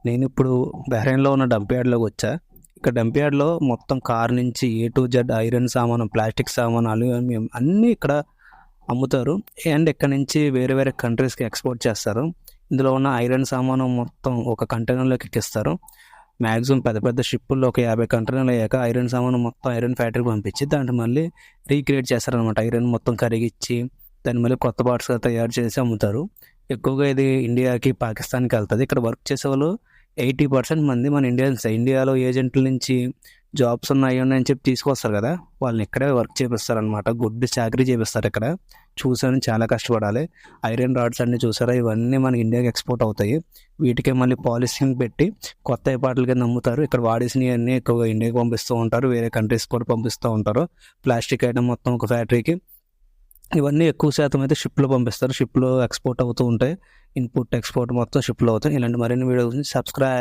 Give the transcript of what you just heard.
నేనిప్పుడు బహ్రెయిన్‌లో ఉన్న డంప్ యార్డ్‌లోకి వచ్చా. ఇక్కడ డంప్ యార్డ్‌లో మొత్తం కార్ నుంచి ఏ టు జెడ్ ఐరన్ సామాను, ప్లాస్టిక్ సామాను, అల్యూమినియం అన్నీ ఇక్కడ అమ్ముతారు. అండ్ ఇక్కడ నుంచి వేరే వేరే కంట్రీస్‌కి ఎక్స్‌పోర్ట్ చేస్తారు. ఇందులో ఉన్న ఐరన్ సామాను మొత్తం ఒక కంటైనర్‌లోకి ఎక్కిస్తారు. మ్యాక్సిమం పెద్ద పెద్ద షిప్పుల్లో ఒక 50 కంటైనర్లు అయ్యాక ఐరన్ సామాను మొత్తం ఐరన్ ఫ్యాక్టరీకి పంపించి దాన్ని మళ్ళీ రీక్రియేట్ చేస్తారనమాట. ఐరన్ మొత్తం కరిగిచ్చి దాన్ని మళ్ళీ కొత్త పార్ట్స్‌గా తయారు చేసి అమ్ముతారు. ఎక్కువగా ఇది ఇండియాకి, పాకిస్తాన్‌కి వెళ్తది. ఇక్కడ వర్క్ చేసేవాళ్ళు 80% మంది మన ఇండియన్సే. ఇండియాలో ఏజెంట్ల నుంచి జాబ్స్ ఉన్నాయి ఉన్నాయని చెప్పి తీసుకొస్తారు కదా! వాళ్ళని ఇక్కడే వర్క్ చేపిస్తారనమాట. గుడ్ చాకరీ చేపిస్తారు ఇక్కడ. చూసాను, చాలా కష్టపడాలి. ఐరన్ రాడ్స్ అన్నీ చూసారా, ఇవన్నీ మనకి ఇండియాకి ఎక్స్‌పోర్ట్ అవుతాయి. వీటికే మళ్ళీ పాలిషింగ్ పెట్టి కొత్త పార్ట్‌ల కింద అమ్ముతారు. ఇక్కడ వాడేసినయన్నీ ఎక్కువగా ఇండియాకి పంపిస్తూ ఉంటారు. వేరే కంట్రీస్‌కి కూడా పంపిస్తూ ఉంటారు. ప్లాస్టిక్ ఐటెమ్ మొత్తం ఒక ఫ్యాక్టరీకి. ఇవన్నీ ఎక్కువ శాతం అయితే షిప్‌లో పంపిస్తారు. షిప్‌లో ఎక్స్‌పోర్ట్ అవుతూ ఉంటాయి. ఇన్‌పుట్, ఎక్స్‌పోర్ట్ మొత్తం షిప్‌లో అవుతాయి. ఇలాంటి మరిన్ని వీడియోస్ సబ్స్క్రైబ్